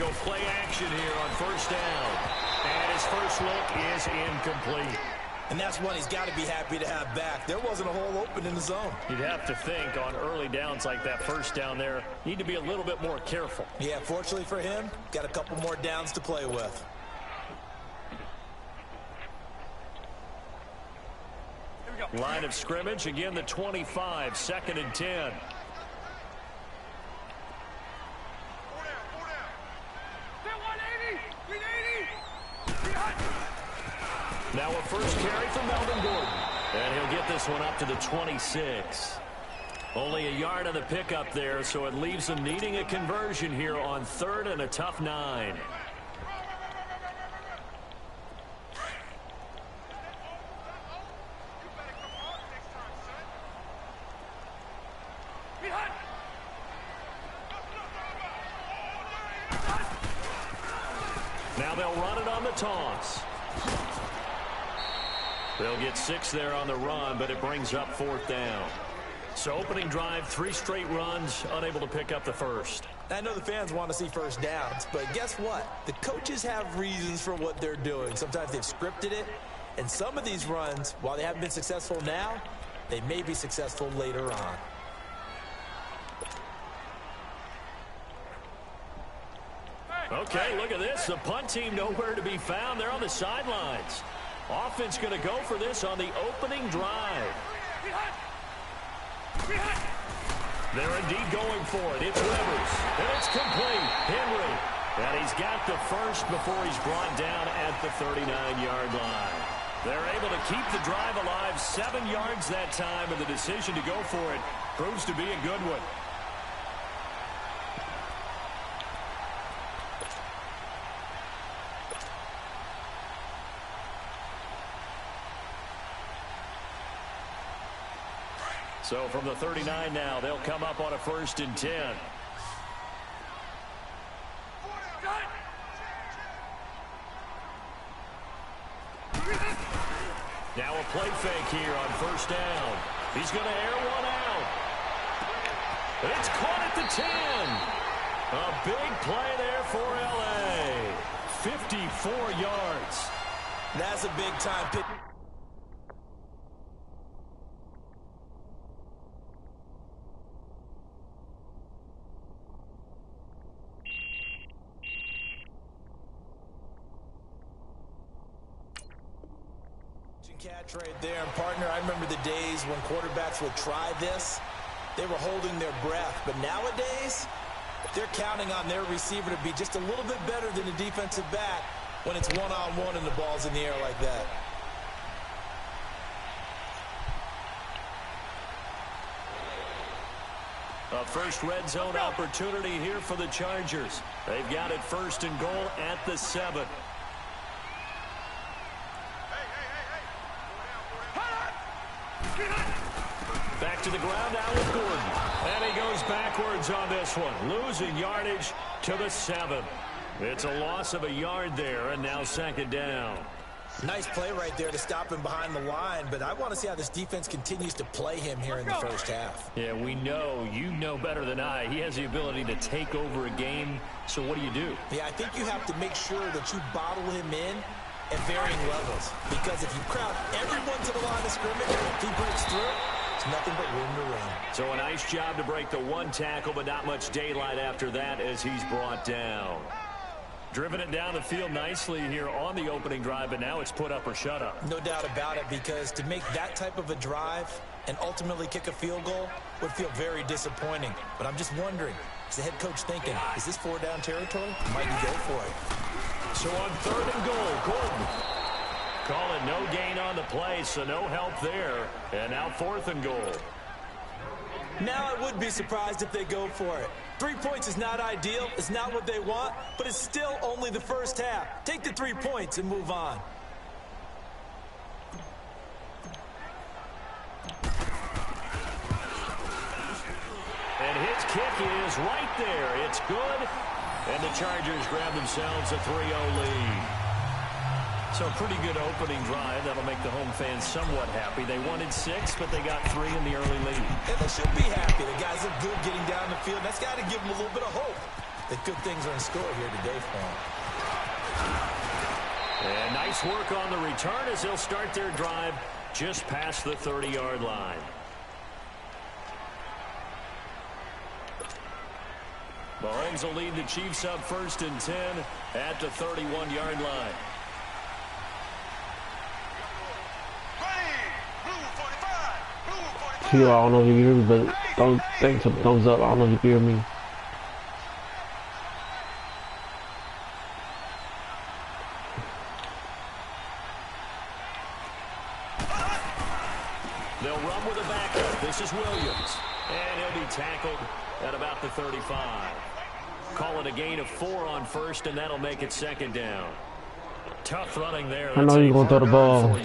go play action here on first down. And his first look is incomplete. And that's one he's got to be happy to have back. There wasn't a hole open in the zone. You'd have to think on early downs like that first down there, need to be a little bit more careful. Yeah, fortunately for him, got a couple more downs to play with. Line of scrimmage, again the 25, 2nd and 10. Now a first carry for Melvin Gordon. And he'll get this one up to the 26. Only a yard on the pickup there, so it leaves him needing a conversion here on 3rd and a tough 9. Now they'll run it on the toss. They'll get 6 there on the run, but it brings up 4th down. So opening drive, 3 straight runs, unable to pick up the first. I know the fans want to see first downs, but guess what? The coaches have reasons for what they're doing. Sometimes they've scripted it, and some of these runs, while they haven't been successful now, they may be successful later on. Okay, look at this. The punt team nowhere to be found. They're on the sidelines. Offense going to go for this on the opening drive. They're indeed going for it. It's Rivers, and it's complete. Henry, and he's got the first before he's brought down at the 39-yard line. They're able to keep the drive alive, 7 yards that time, and the decision to go for it proves to be a good one. So from the 39 now, they'll come up on a 1st and 10. Now a play fake here on 1st down. He's going to air one out. It's caught at the 10. A big play there for L.A. 54 yards. That's a big-time pick. Catch right there. And partner, I remember the days when quarterbacks would try this. They were holding their breath. But nowadays, they're counting on their receiver to be just a little bit better than the defensive back when it's one-on-one and the ball's in the air like that. A first red zone opportunity here for the Chargers. They've got it 1st and goal at the 7. Back to the ground now with Gordon. And he goes backwards on this one, losing yardage to the 7. It's a loss of a yard there, and now 2nd down. Nice play right there to stop him behind the line, but I want to see how this defense continues to play him here in the first half. Yeah, we know, you know better than I, he has the ability to take over a game, so what do you do? Yeah, I think you have to make sure that you bottle him in at varying levels, because if you crowd everyone to the line of scrimmage, if he breaks through, it's nothing but room to run. So a nice job to break the 1 tackle, but not much daylight after that as he's brought down. Driven it down the field nicely here on the opening drive, but now it's put up or shut up. No doubt about it, because to make that type of a drive and ultimately kick a field goal would feel very disappointing. But I'm just wondering, is the head coach thinking, is this 4-down territory? Might he go for it? So on 3rd and goal, Gordon. Call it no gain on the play, so no help there. And now 4th and goal. Now I would be surprised if they go for it. 3 points is not ideal. It's not what they want, but it's still only the first half. Take the 3 points and move on. And his kick is right there. It's good. And the Chargers grab themselves a 3-0 lead. So a pretty good opening drive. That'll make the home fans somewhat happy. They wanted 6, but they got 3 in the early lead. And they should be happy. The guys look good getting down the field. That's got to give them a little bit of hope. that good things are in store here today for him. And nice work on the return as they'll start their drive just past the 30-yard line. Mahomes will lead the Chiefs up 1st and 10 at the 31-yard line. I don't know if you can hear me, but don't think some thumbs up. I don't know if you can hear me. They'll run with a backup. This is Williams. And he'll be tackled at about the 35. Call it a gain of 4 on 1st, and that'll make it 2nd down. Tough running there. I know he's going to throw the ball.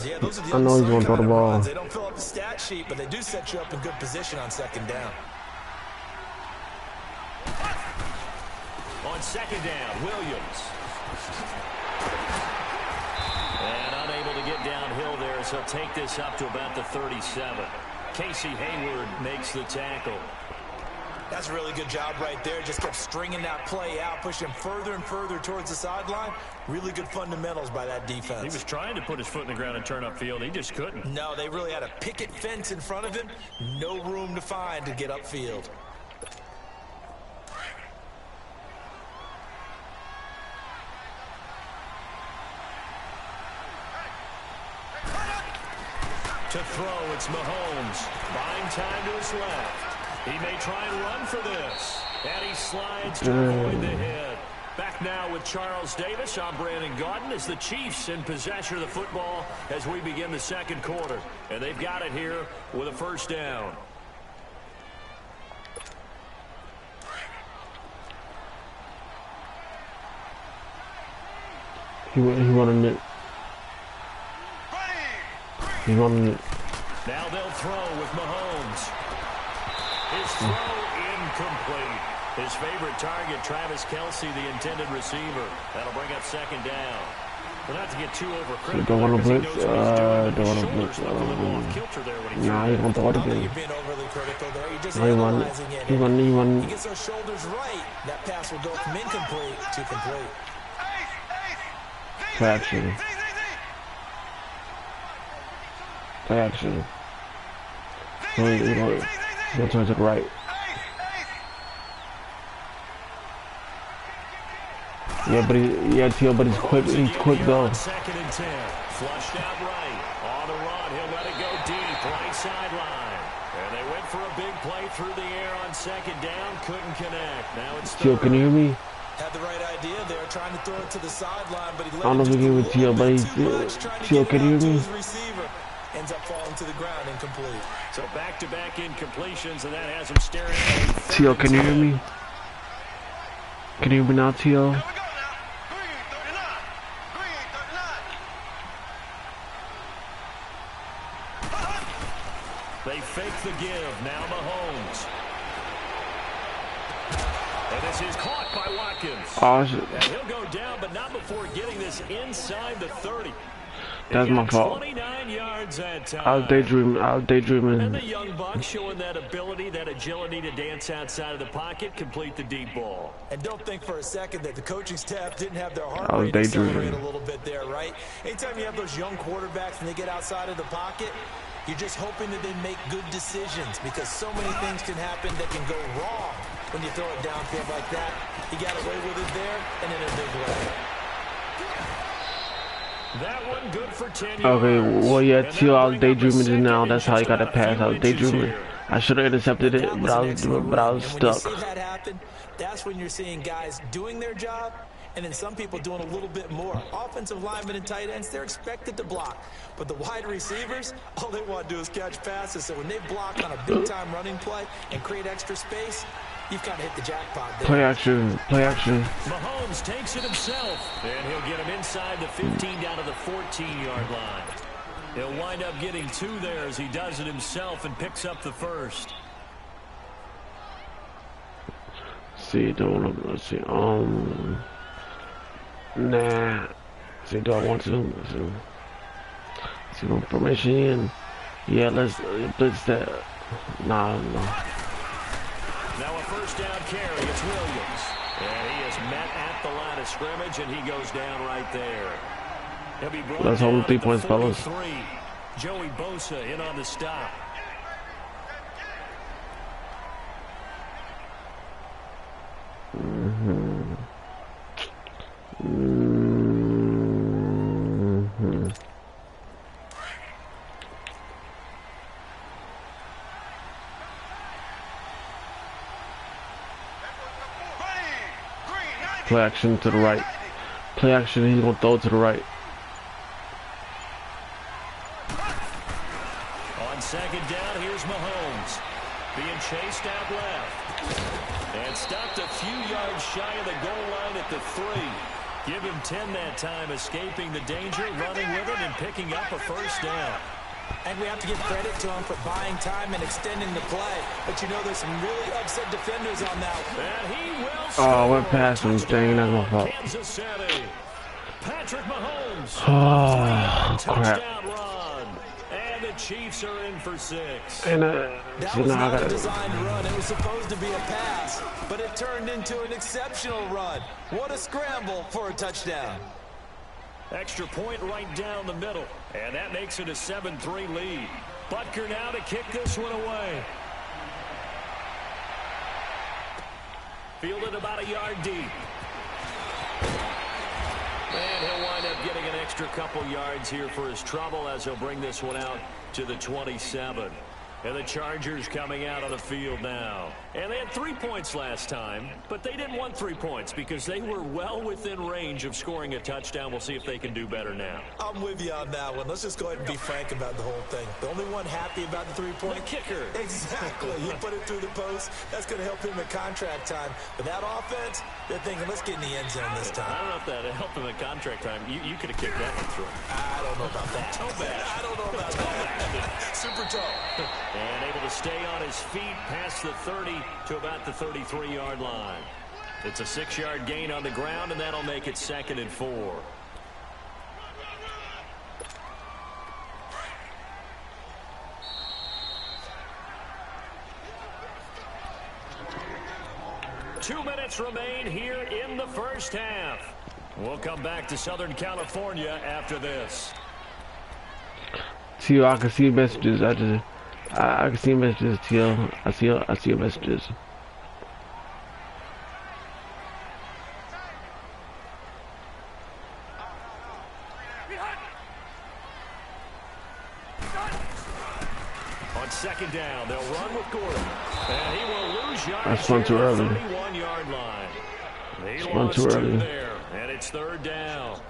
Yeah, those are the I know he's going to throw the ball. They don't fill up the stat sheet, but they do set you up in good position on 2nd down. On 2nd down, Williams. And unable to get downhill there, so take this up to about the 37. Casey Hayward makes the tackle. That's a really good job right there. Just kept stringing that play out, pushing further and further towards the sideline. Really good fundamentals by that defense. He was trying to put his foot in the ground and turn upfield. He just couldn't. No, they really had a picket fence in front of him. No room to find to get upfield. To throw, it's Mahomes. Buying time to his left. He may try and run for this. And he slides to avoid the hit. Back now with Charles Davis. I'm Brandon Gaudin as the Chiefs in possession of the football as we begin the 2nd quarter. And they've got it here with a 1st down. He running it. He's running it. Now they'll throw with Mahomes. His throw incomplete. His favorite target, Travis Kelce, the intended receiver. That'll bring up 2nd down. Well, not to get too overcritical. Don't want to blitz. Don't want to blitz. Nah, he's going to throw it again. You're being overly critical there. You're just He analyzing it. He He gets those shoulders right. That pass will go from incomplete to complete. Play action. Play action. He'll turn to the right. Yeah, but he's quick. He's quick though. 2nd and 10. Flushed out right. On the run, he'll let it go deep. Right sideline. And they went for a big play through the air on 2nd down. Couldn't connect. Now it's 3rd. Teal, can you hear me? Had the right idea there, trying to throw it to the sideline, but he let I don't know if you can hear Teal, but Teal, can you hear me? Ends up falling to the ground, incomplete. So back-to-back incompletions, and that has him staring at Teal, can you hear me? Can you hear me now, Teal? They fake the give. Now Mahomes. And this is caught by Watkins. Oh, shit. And he'll go down, but not before getting this inside the 30. That's my fault. 29 yards at time. I was daydreaming. And the young buck showing that ability, that agility to dance outside of the pocket, complete the deep ball. And don't think for a second that the coaching staff didn't have their heart I was rate accelerate daydreaming a little bit there, right? Anytime you have those young quarterbacks and they get outside of the pocket, you're just hoping that they make good decisions because so many things can happen that can go wrong when you throw it downfield like that. He got away with it there and in a big way. That one good for 10 yards. Okay, well, yeah, Teal, I was daydreaming just now. That's how he got a pass. I was daydreaming. I should have intercepted it, but I was stuck. When you see that happen, that's when you're seeing guys doing their job, and then some people doing a little bit more. Offensive linemen and tight ends, they're expected to block. But the wide receivers, all they want to do is catch passes. So when they block on a big-time running play and create extra space, you've kind of hit the jackpot there. Play action. Mahomes takes it himself, and he'll get him inside the 15 down to the 14-yard line. He'll wind up getting 2 there as he does it himself and picks up the 1st. See, let's see, nah. See, do I want to? Let's see, no permission in. Yeah, let's blitz that. Nah. Now a 1st down carry, it's Williams. And he is met at the line of scrimmage, and he goes down right there. He'll be brought Let's down hold 3 at the points, fellas. 43. Joey Bosa in on the stop. Play action to the right. Play action, he's gonna throw it to the right. On second down, here's Mahomes. Being chased out left. And stopped a few yards shy of the goal line at the 3. Give him 10 that time, escaping the danger, running with it, and picking up a first down. And we have to give credit to him for buying time and extending the play. But you know there's some really upset defenders on that. And he will Oh, I score. went past him. Dang, that's my fault. Kansas City. Patrick Mahomes. Oh, crap. Touchdown run. And the Chiefs are in for 6. And That so was now I not a gotta. designed run. It was supposed to be a pass, but it turned into an exceptional run. What a scramble for a touchdown. Extra point right down the middle. And that makes it a 7-3 lead. Butker now to kick this one away. Fielded about a yard deep. And he'll wind up getting an extra couple yards here for his trouble as he'll bring this one out to the 27. And the Chargers coming out on the field now. And they had 3 points last time, but they didn't want 3 points because they were well within range of scoring a touchdown. We'll see if they can do better now. I'm with you on that one. Let's just go ahead and be frank about the whole thing. The only one happy about the 3-point kicker. Exactly. He put it through the post. That's going to help him in contract time. But that offense, they're thinking, let's get in the end zone this time. I don't know if that helped him in contract time. You could have kicked that one through. I don't know about that. Toe bad. I don't know about that. Super toe. And able to stay on his feet past the 30 to about the 33-yard line. It's a 6-yard gain on the ground, and that'll make it 2nd and 4. Two minutes remain here in the first half. We'll come back to Southern California after this. See, I can see messages. I can see messages, Teal. I see your messages. On second down, they'll run with Gordon. And he will lose yards. I spun too early. 31-yard line. He Spun lost too 2 early. there, and it's 3rd down.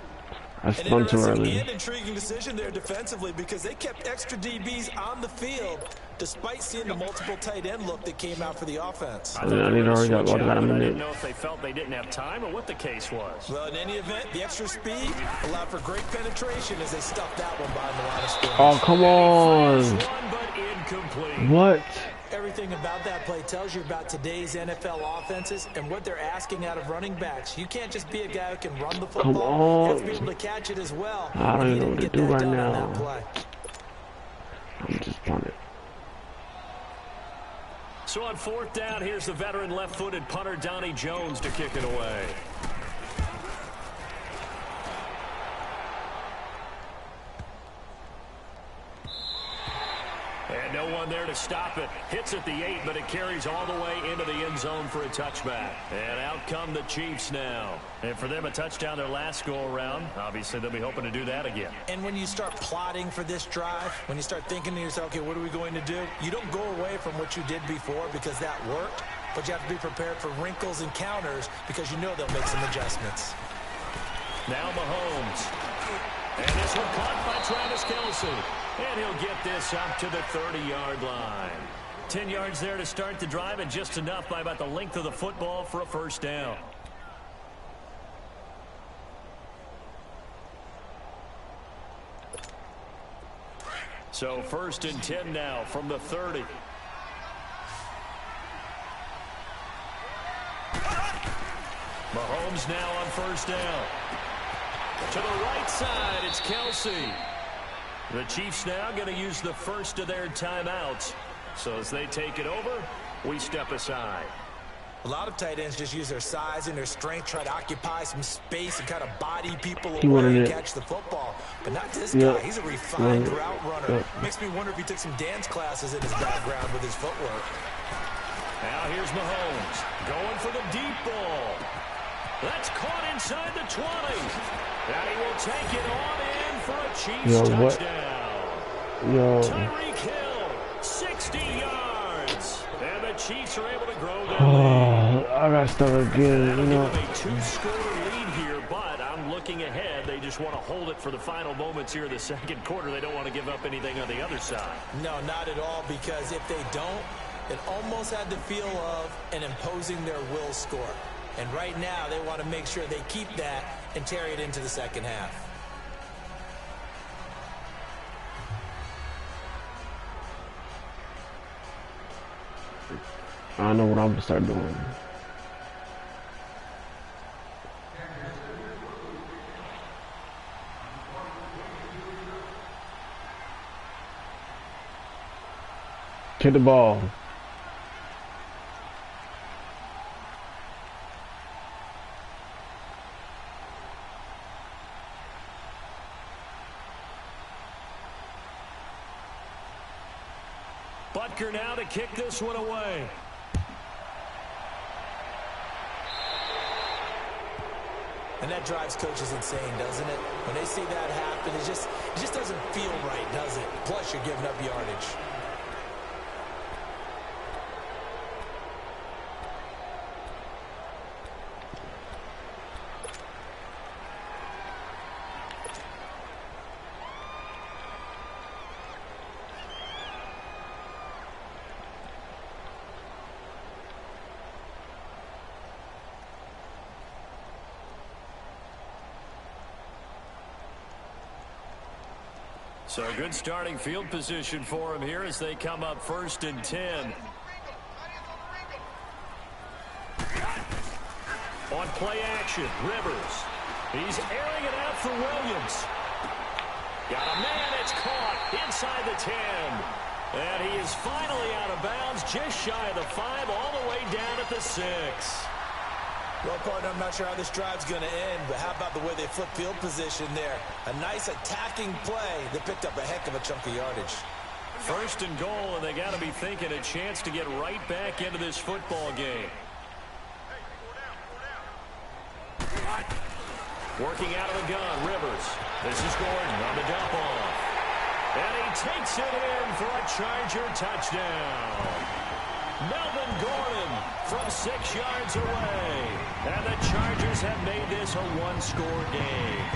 I spun too early. And intriguing decision there defensively because they kept extra DBs on the field despite seeing the multiple tight end look that came out for the offense. I need to hurry up. I got a I minute. didn't know if they felt they didn't have time or what the case was. Well, in any event, the extra speed allowed for great penetration as they stuffed that one behind the line of scrimmage. Oh, come on. One, but incomplete. What? Everything about that play tells you about today's NFL offenses and what they're asking out of running backs. You can't just be a guy who can run the football. Come on. You have to be able to catch it as well. I don't even know what to do right now. On that play. I'm just punting. So on 4th down, here's the veteran left-footed punter Donnie Jones to kick it away. And no one there to stop it. Hits at the 8, but it carries all the way into the end zone for a touchback. And out come the Chiefs now. And for them, a touchdown their last go-around. Obviously, they'll be hoping to do that again. And when you start plotting for this drive, when you start thinking to yourself, okay, what are we going to do? You don't go away from what you did before because that worked, but you have to be prepared for wrinkles and counters because you know they'll make some adjustments. Now Mahomes. And this one caught by Travis Kelce. And he'll get this up to the 30-yard line. 10 yards there to start the drive, and just enough by about the length of the football for a first down. So 1st and 10 now from the 30. Mahomes now on 1st down. To the right side, it's Kelce. The Chiefs now going to use the first of their timeouts. So as they take it over, we step aside. A lot of tight ends just use their size and their strength, try to occupy some space and kind of body people away and catch the football. But not this guy. He's a refined route runner. Makes me wonder if he took some dance classes in his background with his footwork. Now here's Mahomes going for the deep ball. That's caught inside the 20. And he will take it on in for a Chiefs touchdown. Tyreek Hill, 60 yards. And the Chiefs are able to grow their lead. I got stuck again. That'll give them a 2-score lead here, but I'm looking ahead. They just want to hold it for the final moments here in the second quarter. They don't want to give up anything on the other side. No, not at all, because if they don't, it almost had the feel of an imposing their will score. And right now, they want to make sure they keep that and carry it into the second half. I know what I'm going to start doing. Kick the ball. Butker now to kick this one away. And that drives coaches insane, doesn't it? When they see that happen, it just doesn't feel right, does it? Plus, you're giving up yardage. So good starting field position for him here as they come up 1st and 10. On play action, Rivers. He's airing it out for Williams. Got a man, it's caught inside the 10. And he is finally out of bounds, just shy of the 5, all the way down at the 6. Well, partner, I'm not sure how this drive's going to end, but how about the way they flip field position there? A nice attacking play that picked up a heck of a chunk of yardage. 1st and goal, and they got to be thinking a chance to get right back into this football game. Working out of the gun, Rivers. This is Gordon on the dump off. And he takes it in for a Charger touchdown. Melvin Gordon from 6 yards away. And the Chargers have made this a one-score game.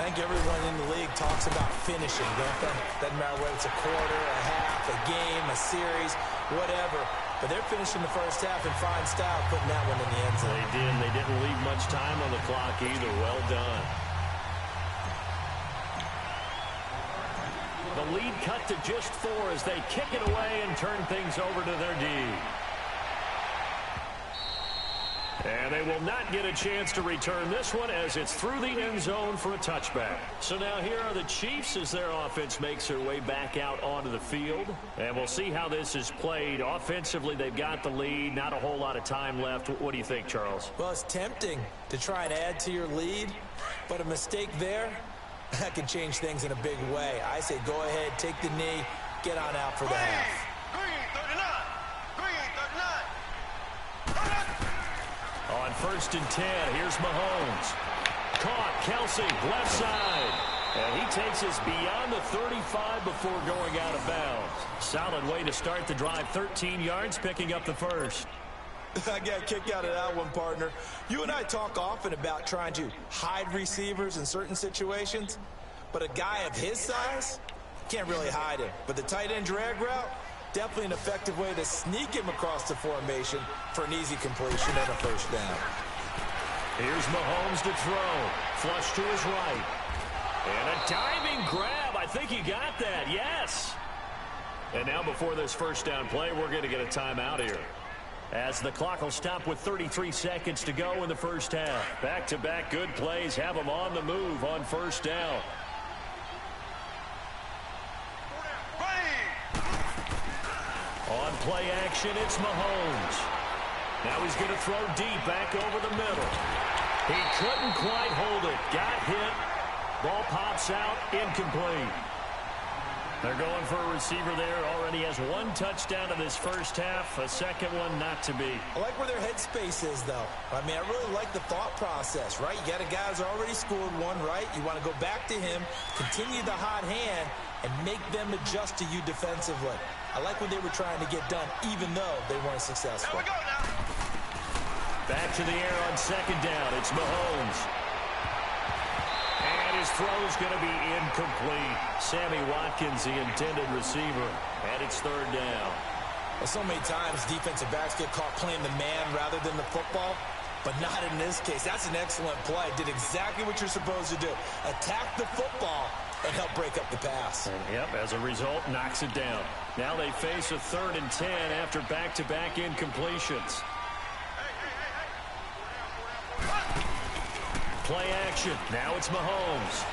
I think everyone in the league talks about finishing, don't they? Doesn't matter whether it's a quarter, a half, a game, a series, whatever. But they're finishing the first half in fine style, putting that one in the end zone. They did. They didn't leave much time on the clock either. Well done. The lead cut to just 4 as they kick it away and turn things over to their D. And they will not get a chance to return this one as it's through the end zone for a touchback. So now here are the Chiefs as their offense makes their way back out onto the field. And we'll see how this is played. Offensively, they've got the lead. Not a whole lot of time left. What do you think, Charles? Well, it's tempting to try and add to your lead, but a mistake there, that can change things in a big way. I say go ahead, take the knee, get on out for the half. On 1st and 10, here's Mahomes. Caught, Kelsey, left side. And he takes us beyond the 35 before going out of bounds. Solid way to start the drive, 13 yards, picking up the first. I got a kick out of that one, partner. You and I talk often about trying to hide receivers in certain situations, but a guy of his size can't really hide him. But the tight end drag route, definitely an effective way to sneak him across the formation for an easy completion and a first down. Here's Mahomes to throw. Flush to his right. And a diving grab. I think he got that. Yes. And now before this first down play, we're going to get a timeout here, as the clock will stop with 33 seconds to go in the first half. Back-to-back good plays have them on the move on first down. On play action, it's Mahomes. Now he's going to throw deep back over the middle. He couldn't quite hold it. Got hit. Ball pops out. Incomplete. They're going for a receiver there. Already has one touchdown in this first half. A second one not to be. I like where their headspace is, though. I mean, I really like the thought process, right? You got a guy who's already scored one, right? You want to go back to him, continue the hot hand, and make them adjust to you defensively. I like what they were trying to get done, even though they weren't successful. There we go now. Back to the air on second down. It's Mahomes. And his throw's going to be incomplete. Sammy Watkins, the intended receiver, and it's third down. Well, so many times defensive backs get caught playing the man rather than the football, but not in this case. That's an excellent play. Did exactly what you're supposed to do. Attack the football and help break up the pass. And, yep, as a result, knocks it down. Now they face a 3rd and 10 after back-to-back incompletions. Play action. Now it's Mahomes.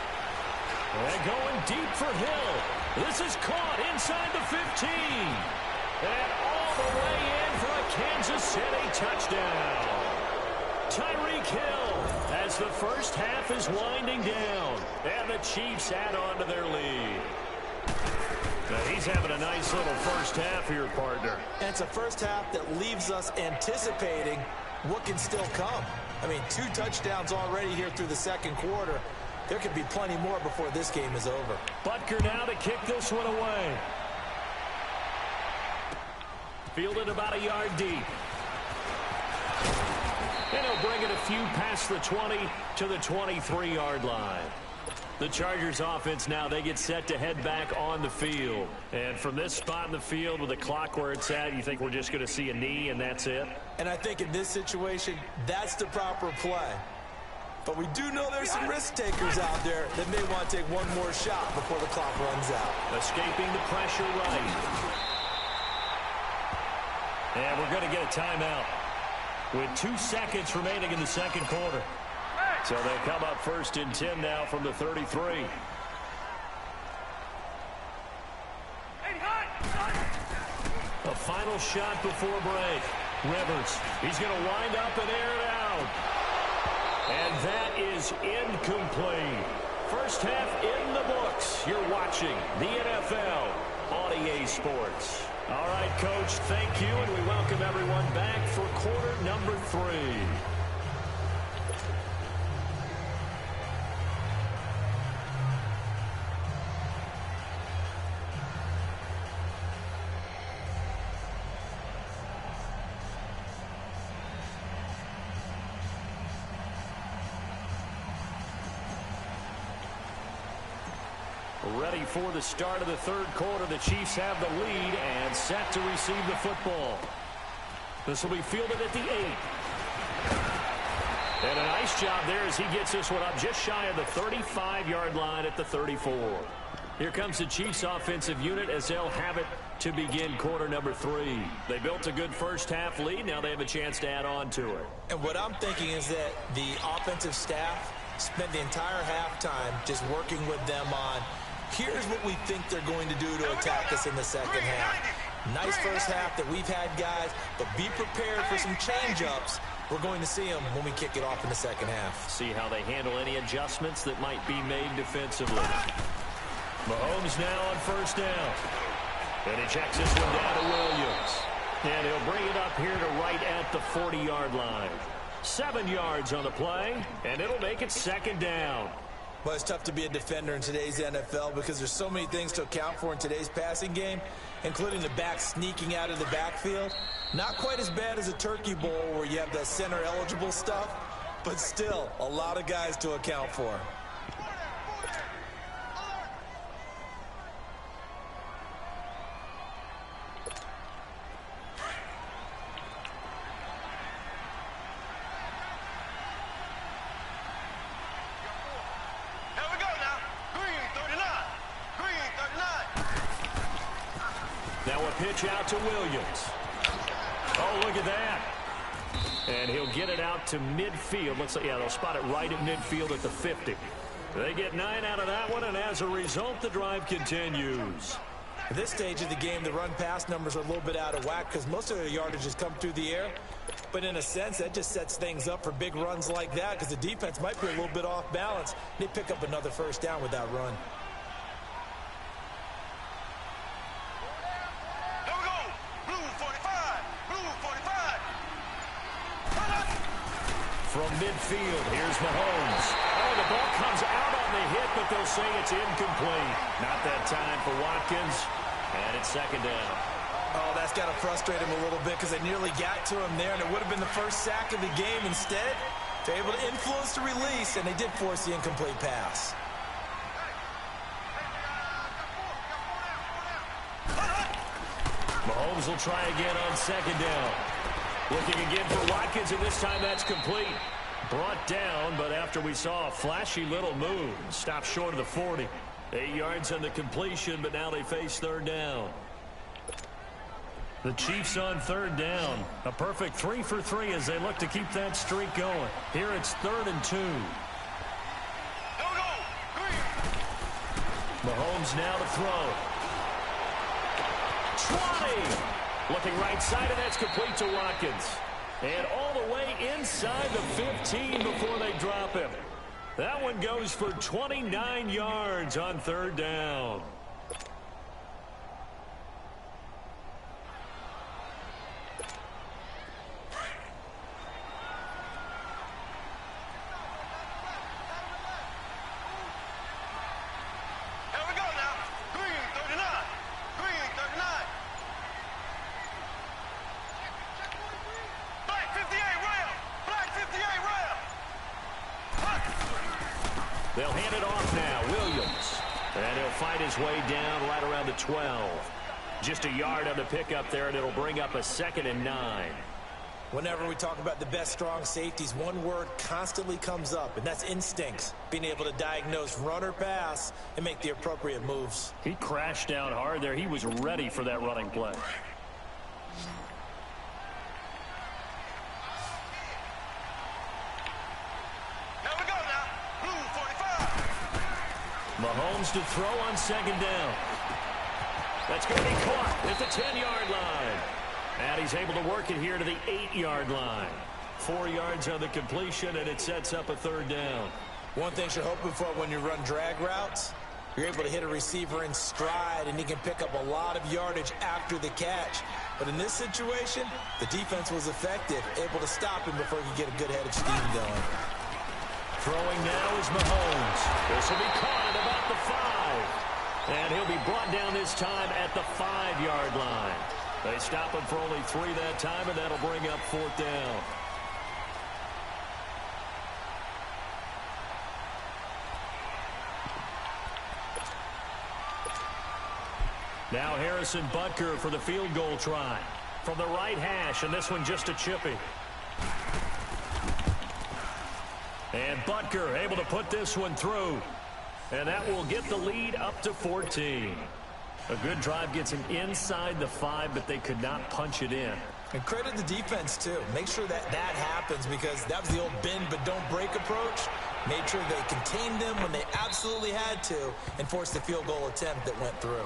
And going deep for Hill. This is caught inside the 15. And all the way in for a Kansas City touchdown. Tyreek Hill as the first half is winding down. And the Chiefs add on to their lead. Now he's having a nice little first half here, partner. And it's a first half that leaves us anticipating what can still come. I mean, 2 touchdowns already here through the second quarter. There could be plenty more before this game is over. Butker now to kick this one away. Fielded about a yard deep. And he'll bring it a few past the 20 to the 23-yard line. The Chargers offense now, they get set to head back on the field. And from this spot in the field with the clock where it's at, you think we're just going to see a knee and that's it? And I think in this situation, that's the proper play. But we do know there's some risk takers out there that may want to take one more shot before the clock runs out. Escaping the pressure right. And we're going to get a timeout with 2 seconds remaining in the second quarter. So they come up 1st and 10 now from the 33. A final shot before break. Rivers, he's going to wind up and air it out. And that is incomplete. First half in the books. You're watching the NFL on EA Sports. All right, Coach, thank you, and we welcome everyone back for quarter number 3. Ready for the start of the third quarter. The Chiefs have the lead and set to receive the football. This will be fielded at the 8. And a nice job there as he gets this one up just shy of the 35-yard line at the 34. Here comes the Chiefs offensive unit as they'll have it to begin quarter number 3. They built a good first half lead. Now they have a chance to add on to it. And what I'm thinking is that the offensive staff spent the entire halftime just working with them on, here's what we think they're going to do to attack us in the second half. Nice first half that we've had, guys, but be prepared for some change-ups. We're going to see them when we kick it off in the second half. See how they handle any adjustments that might be made defensively. Mahomes now on first down. And he checks this one down to Williams. And he'll bring it up here to right at the 40-yard line. 7 yards on the play, and it'll make it second down. Well, it's tough to be a defender in today's NFL because there's so many things to account for in today's passing game, including the back sneaking out of the backfield. Not quite as bad as a turkey bowl where you have the center-eligible stuff, but still a lot of guys to account for. Pitch out to Williams. Oh, look at that. And he'll get it out to midfield. Looks like, yeah, they'll spot it right at midfield at the 50. They get 9 out of that one, and as a result, the drive continues. At this stage of the game, the run-pass numbers are a little bit out of whack because most of their yardage has come through the air. But in a sense, that just sets things up for big runs like that because the defense might be a little bit off balance. They pick up another first down with that run. Here we go. Blue 45. Blue 45. From midfield, here's Mahomes. Oh, the ball comes out on the hit, but they'll say it's incomplete. Not that time for Watkins, and it's second down. Oh, that's got to frustrate him a little bit because they nearly got to him there, and it would have been the first sack of the game. Instead, they're able to influence the release, and they did force the incomplete pass. Mahomes will try again on second down. Looking again for Watkins, and this time that's complete. Brought down, but after we saw a flashy little move, stopped short of the 40. 8 yards on the completion, but now they face third down. The Chiefs on third down. A perfect 3 for 3 as they look to keep that streak going. Here it's 3rd and 2. Mahomes now to throw. 20. Looking right side, and that's complete to Watkins. And all the way inside the 15 before they drop him. That one goes for 29 yards on third down. They'll hand it off now. Williams. And he'll fight his way down right around the 12. Just a yard on the pickup there, and it'll bring up a 2nd and 9. Whenever we talk about the best strong safeties, one word constantly comes up, and that's instincts. Being able to diagnose run or pass and make the appropriate moves. He crashed down hard there. He was ready for that running play. Mahomes to throw on second down. That's going to be caught at the 10-yard line. And he's able to work it here to the 8-yard line. 4 yards on the completion, and it sets up a third down. One thing you're hoping for when you run drag routes, you're able to hit a receiver in stride, and he can pick up a lot of yardage after the catch. But in this situation, the defense was effective, able to stop him before he could get a good head of steam going. Throwing now is Mahomes. This will be caught at about the 5. And he'll be brought down this time at the 5-yard line. They stop him for only 3 that time, and that'll bring up 4th down. Now Harrison Butker for the field goal try. From the right hash, and this one just a chippy. And Butker able to put this one through. And that will get the lead up to 14. A good drive gets him inside the 5, but they could not punch it in. And credit the defense, too. Make sure that happens because that was the old bend but don't break approach. Made sure they contained them when they absolutely had to and forced the field goal attempt that went through.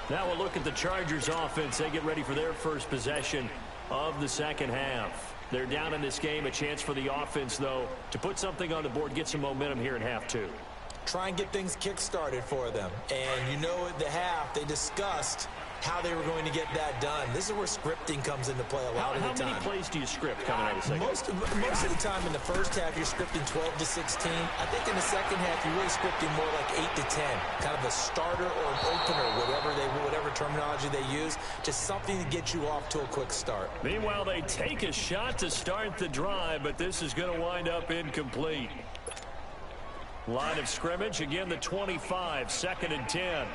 Now we'll look at the Chargers offense. They get ready for their first possession of the second half. They're down in this game. A chance for the offense, though, to put something on the board, get some momentum here in half 2. Try and get things kick-started for them. And you know at the half, they discussed how they were going to get that done. This is where scripting comes into play a lot of the time. How many plays do you script coming out of the second? Most of the time in the first half, you're scripting 12 to 16. I think in the second half, you're really scripting more like 8 to 10. Kind of a starter or an opener, whatever terminology they use. Just something to get you off to a quick start. Meanwhile, they take a shot to start the drive, but this is going to wind up incomplete. Line of scrimmage, again the 25, 2nd and 10.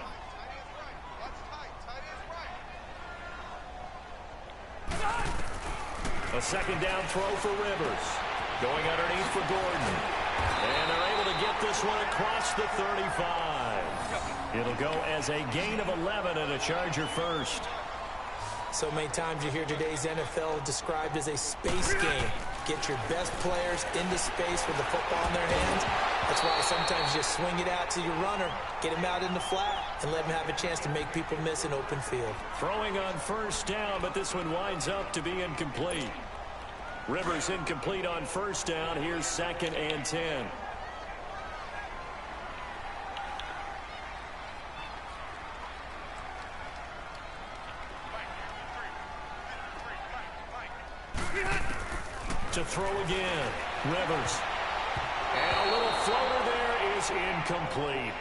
A second down throw for Rivers. Going underneath for Gordon. And they're able to get this one across the 35. It'll go as a gain of 11 and a Charger first. So many times you hear today's NFL described as a space game. Get your best players into space with the football in their hands. That's why sometimes you just swing it out to your runner, get him out in the flat, and let him have a chance to make people miss an open field. Throwing on first down, but this one winds up to be incomplete. Rivers incomplete on first down. Here's 2nd and 10. To throw again. Rivers. And a little floater there is incomplete.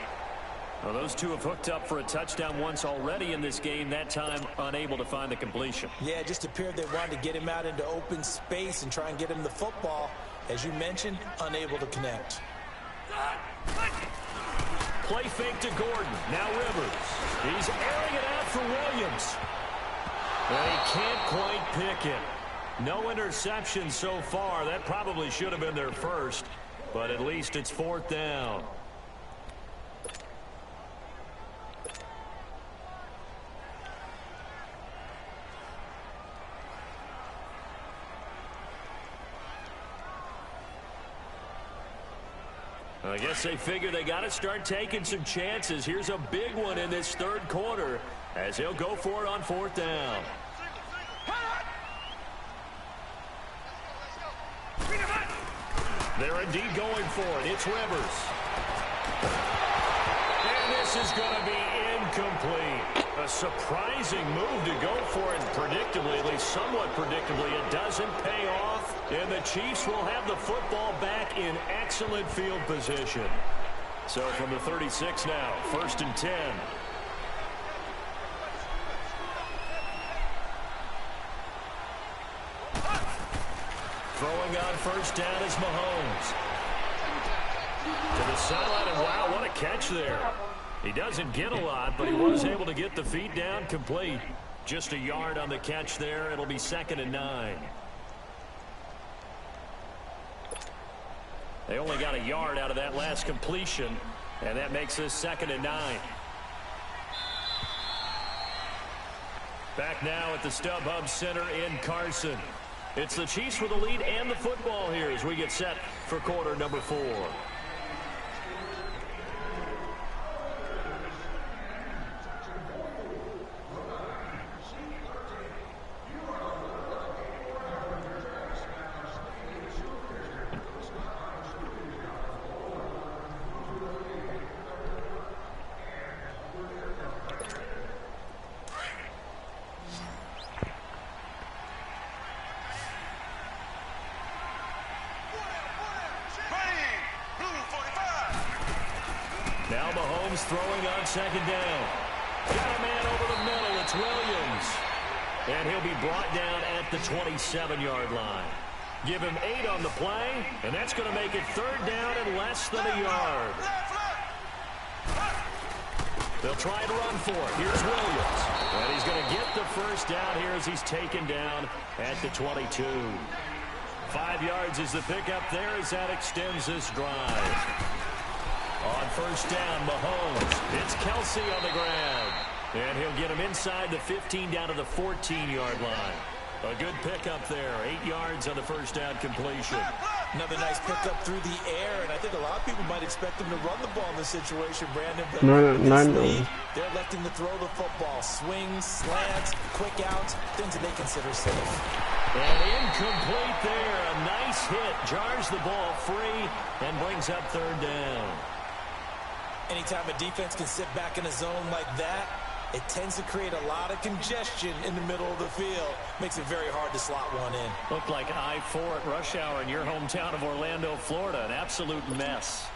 Well, those two have hooked up for a touchdown once already in this game, that time unable to find the completion. Yeah, it just appeared they wanted to get him out into open space and try and get him the football. As you mentioned, unable to connect. Play fake to Gordon. Now Rivers. He's airing it out for Williams. And he can't quite pick it. No interception so far. That probably should have been their first, but at least it's 4th down. I guess they figure they got to start taking some chances. Here's a big one in this 3rd quarter as he'll go for it on 4th down. They're indeed going for it. It's Rivers. And this is going to be incomplete. A surprising move to go for it predictably, at least somewhat predictably. It doesn't pay off, and the Chiefs will have the football back in excellent field position. So from the 36 now, 1st and 10. Throwing on first down is Mahomes. To the sideline, and wow, what a catch there. He doesn't get a lot, but he was able to get the feet down complete. Just a yard on the catch there. It'll be 2nd and 9. They only got a yard out of that last completion, and that makes this 2nd and 9. Back now at the StubHub Center in Carson. It's the Chiefs with the lead and the football here as we get set for quarter number 4. Now Mahomes throwing on 2nd down. Got a man over the middle. It's Williams. And he'll be brought down at the 27-yard line. Give him 8 on the play, and that's going to make it 3rd down and less than a yard. They'll try to run for it. Here's Williams. And he's going to get the first down here as he's taken down at the 22. 5 yards is the pickup there as that extends this drive. On first down, Mahomes. It's Kelsey on the grab. And he'll get him inside the 15 down to the 14-yard line. A good pickup there. 8 yards on the first down completion. Another nice pickup through the air, and I think a lot of people might expect him to run the ball in this situation, Brandon. But they're electing to throw the football. Swings, slants, quick outs, things that they consider safe. And incomplete there. A nice hit. Jars the ball free and brings up 3rd down. Anytime a defense can sit back in a zone like that, it tends to create a lot of congestion in the middle of the field. Makes it very hard to slot one in. Looked like I-4 at rush hour in your hometown of Orlando, Florida. An absolute mess.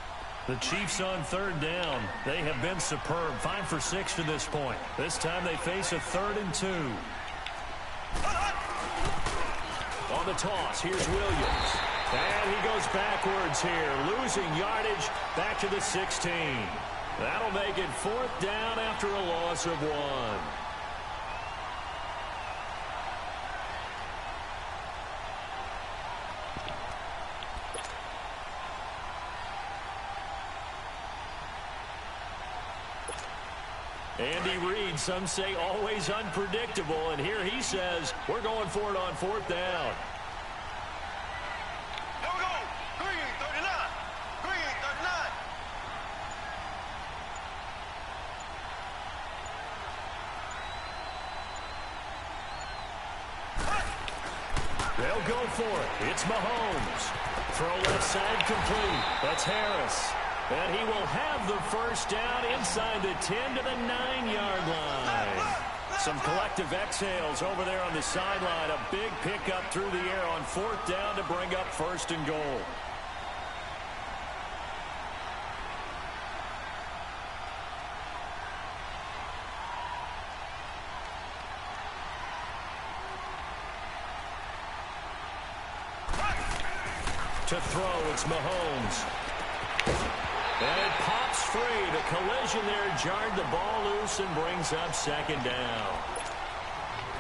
The Chiefs on 3rd down. They have been superb. 5 for 6 to this point. This time they face a 3rd and 2. On the toss, here's Williams. And he goes backwards here, losing yardage back to the 16. That'll make it 4th down after a loss of 1. Andy Reid, some say always unpredictable, and here he says we're going for it on 4th down. Here we go. Green 39. Green 39. They'll go for it. It's Mahomes. Throw left side complete. That's Harris. And he will have the first down inside the 10 to the 9-yard line. Some collective exhales over there on the sideline. A big pickup through the air on 4th down to bring up 1st and goal. To throw, it's Mahomes. And it pops free. The collision there jarred the ball loose and brings up 2nd down.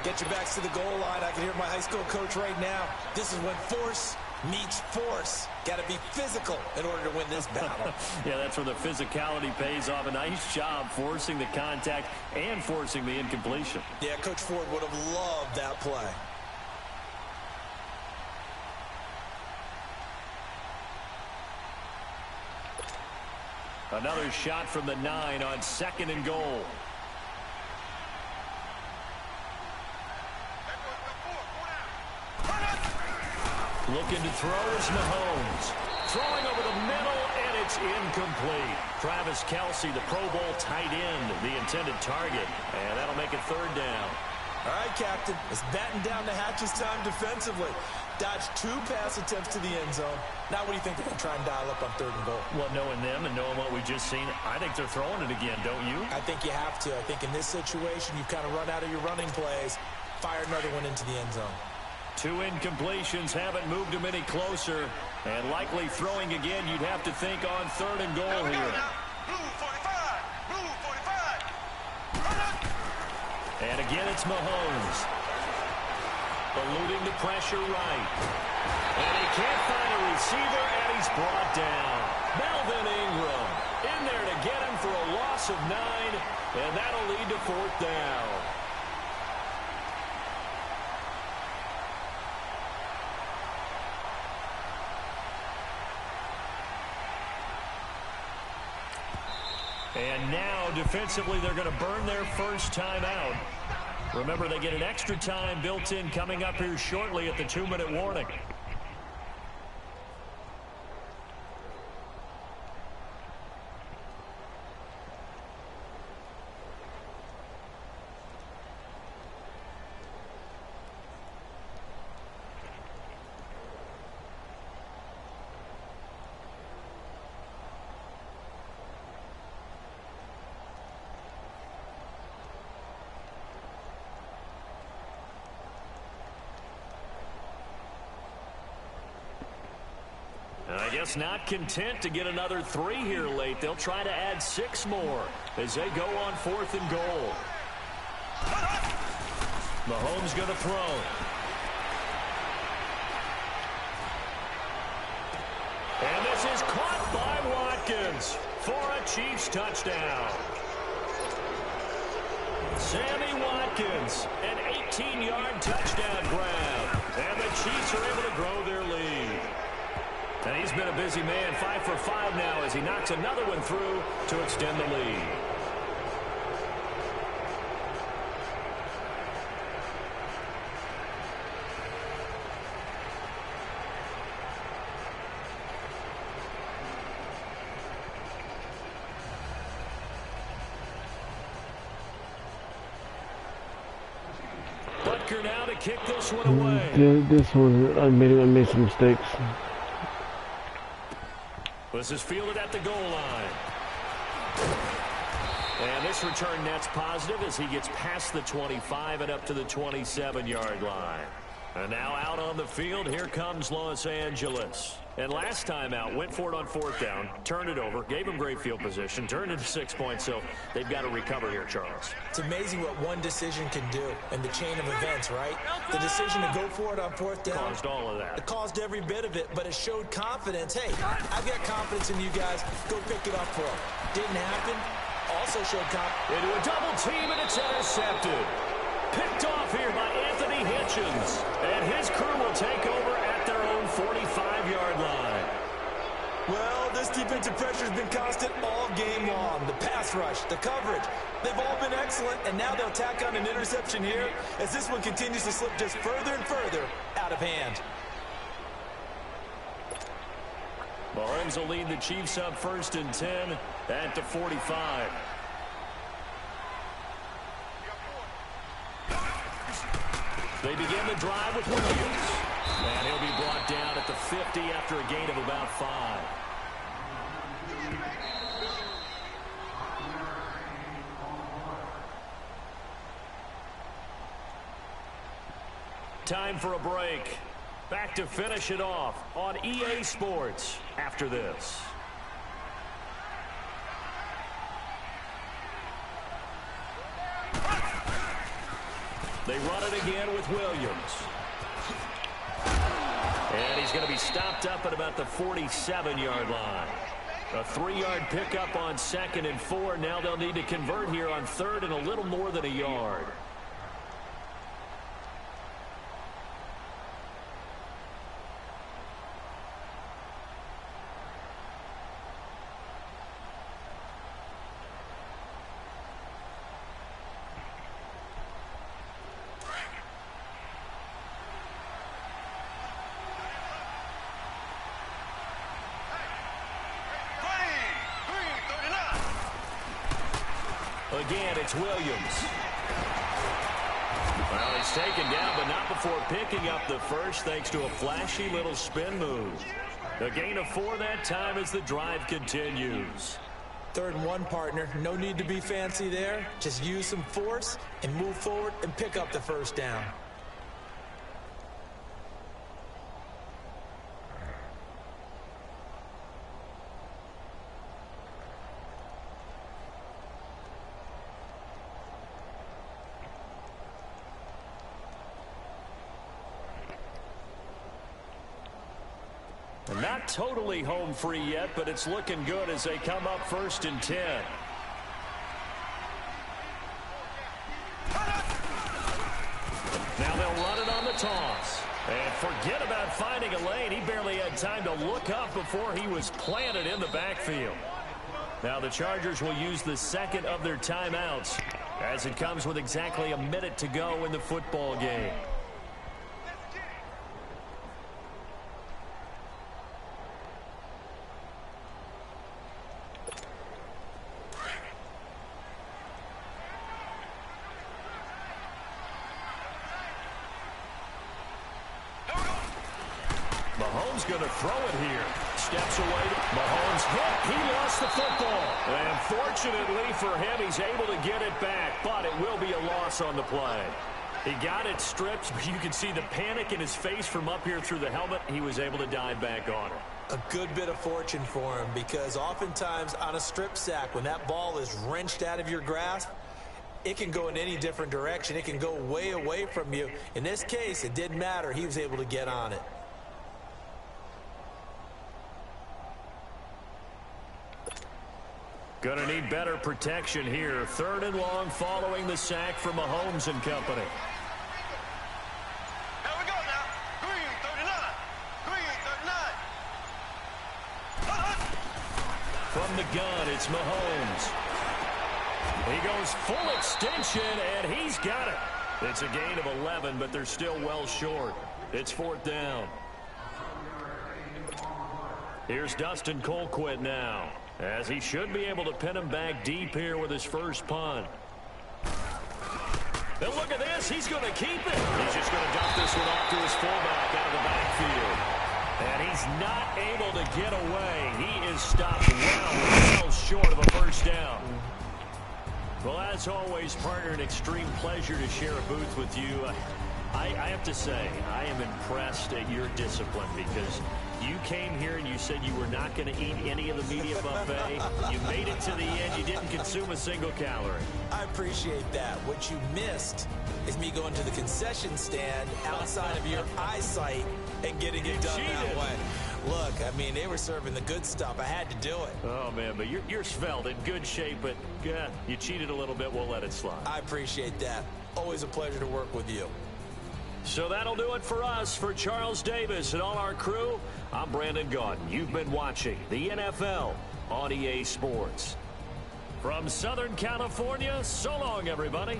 Get your backs to the goal line. I can hear my high school coach right now. This is when force meets force. Got to be physical in order to win this battle. Yeah, that's where the physicality pays off. A nice job forcing the contact and forcing the incompletion. Yeah, Coach Ford would have loved that play. Another shot from the 9 on 2nd and goal. Looking to throw is Mahomes. Throwing over the middle, and it's incomplete. Travis Kelce, the Pro Bowl tight end, the intended target. And that'll make it 3rd down. All right, Captain. It's batten down the hatches time defensively. Dodged 2 pass attempts to the end zone. Now what do you think they're going to try and dial up on 3rd and goal? Well, knowing them and knowing what we just seen, I think they're throwing it again, don't you? I think you have to. I think in this situation, you've kind of run out of your running plays. Fire another one into the end zone. 2 incompletions haven't moved him any closer. And likely throwing again, you'd have to think on 3rd and goal here. Blue 45. Blue 45. And again, it's Mahomes. Eluding the pressure right. And he can't find a receiver, and he's brought down. Melvin Ingram in there to get him for a loss of 9, and that'll lead to 4th down. And now, defensively, they're going to burn their first time out. Remember, they get an extra time built in coming up here shortly at the 2-minute warning. I guess not content to get another 3 here late. They'll try to add 6 more as they go on 4th and goal. Mahomes going to throw. And this is caught by Watkins for a Chiefs touchdown. Sammy Watkins, an 18-yard touchdown grab. And the Chiefs are able to grow their lead. And he's been a busy man, 5 for 5 now as he knocks another one through to extend the lead. Butker now to kick this one away. This one, I made some mistakes. This is fielded at the goal line. And this return net's positive as he gets past the 25 and up to the 27-yard line. And now out on the field, here comes Los Angeles. And last time out, went for it on 4th down, turned it over, gave him great field position, turned into 6 points, so they've got to recover here, Charles. It's amazing what one decision can do in the chain of events, right? The decision to go for it on 4th down. Caused all of that. It caused every bit of it, but it showed confidence. Hey, I've got confidence in you guys. Go pick it up for them. Didn't happen. Also showed confidence. Into a double team, and it's intercepted. Picked off here by Anthony Hitchens. And his crew will take over at their own 45-yard line. Well, this defensive pressure has been constant all game long. The pass rush, the coverage, they've all been excellent, and now they'll tack on an interception here as this one continues to slip just further and further out of hand. Mahomes will lead the Chiefs up 1st and 10 at the 45. They begin the drive with Williams. And he'll be brought down at the 50 after a gain of about 5. Time for a break. Back to finish it off on EA Sports after this. They run it again with Williams. And he's going to be stopped up at about the 47-yard line. A 3-yard pickup on 2nd and 4. Now they'll need to convert here on 3rd and a little more than a yard. Again, it's Williams. Well, he's taken down, but not before picking up the first, thanks to a flashy little spin move. A gain of 4 that time as the drive continues. 3rd and 1, partner. No need to be fancy there. Just use some force and move forward and pick up the first down. Not totally home free yet, but it's looking good as they come up 1st and 10. Now they'll run it on the toss. And forget about finding a lane. He barely had time to look up before he was planted in the backfield. Now the Chargers will use the 2nd of their timeouts as it comes with exactly a minute to go in the football game. Mahomes going to throw it here. Steps away. Mahomes hit. He lost the football. And fortunately for him, he's able to get it back, but it will be a loss on the play. He got it stripped, but you can see the panic in his face from up here through the helmet. He was able to dive back on it. A good bit of fortune for him, because oftentimes on a strip sack, when that ball is wrenched out of your grasp, it can go in any different direction. It can go way away from you. In this case, it didn't matter. He was able to get on it. Going to need better protection here. 3rd and long following the sack from Mahomes and company. Here we go now. Green 39. Green 39. From the gun, it's Mahomes. He goes full extension, and he's got it. It's a gain of 11, but they're still well short. It's 4th down. Here's Dustin Colquitt now, as he should be able to pin him back deep here with his first punt. And look at this. He's going to keep it. He's just going to dump this one off to his fullback out of the backfield. And he's not able to get away. He is stopped well short of a first down. Well, as always, partner, an extreme pleasure to share a booth with you. I have to say, I am impressed at your discipline, because you came here and you said you were not going to eat any of the media buffet. You made it to the end. You didn't consume a single calorie. I appreciate that. What you missed is me going to the concession stand outside of your eyesight and getting it done that way. Look, I mean, they were serving the good stuff. I had to do it. Oh, man, but you're svelte, in good shape, but you cheated a little bit. We'll let it slide. I appreciate that. Always a pleasure to work with you. So that'll do it for us. For Charles Davis and all our crew, I'm Brandon Gaudin. You've been watching the NFL on EA Sports. From Southern California, so long, everybody.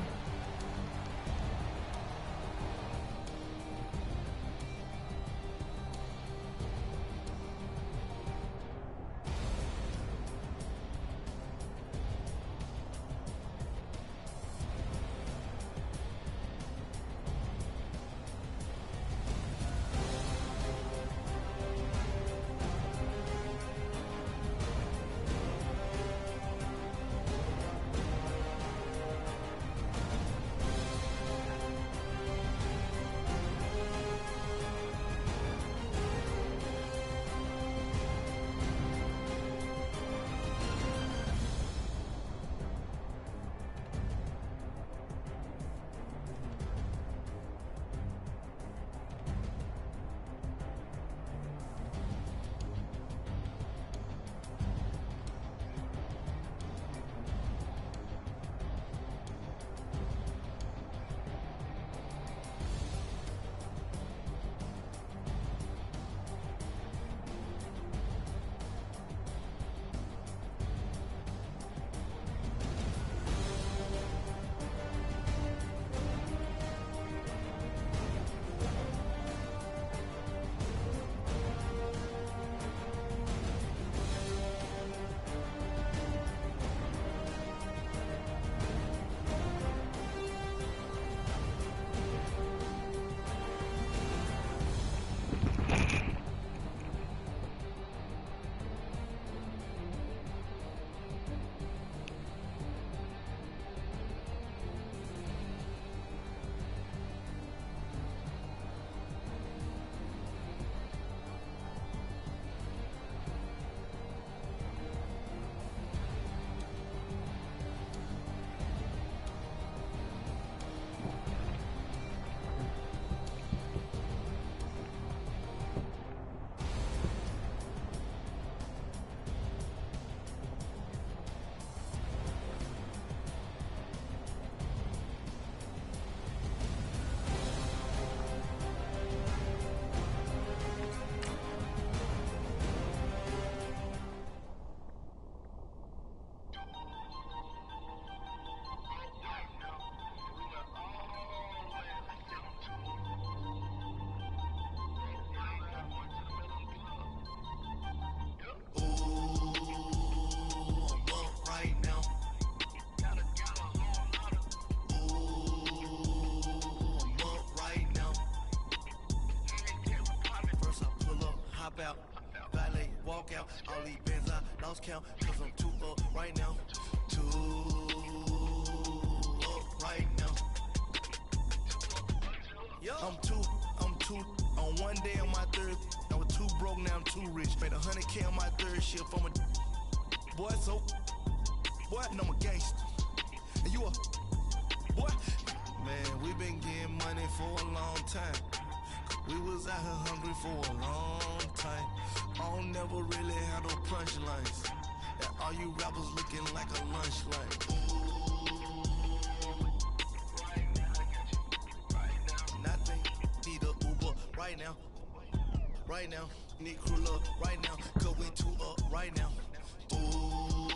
Out, valet, walk out, all these bands I lost count, cause I'm too up right now, too up right now. I'm two, on one day on my third, I was too broke, now I'm too rich, made 100K on my third shift, I'm a boy, so, boy, and I'm a gangster, and you a, boy, man, we been getting money for a long time. We was out here hungry for a long time. I don't never really had no punchlines. And all you rappers looking like a lunch line. Nothing, need a Uber right now. Right now, need crew love right now. Cause we two up right now. Ooh.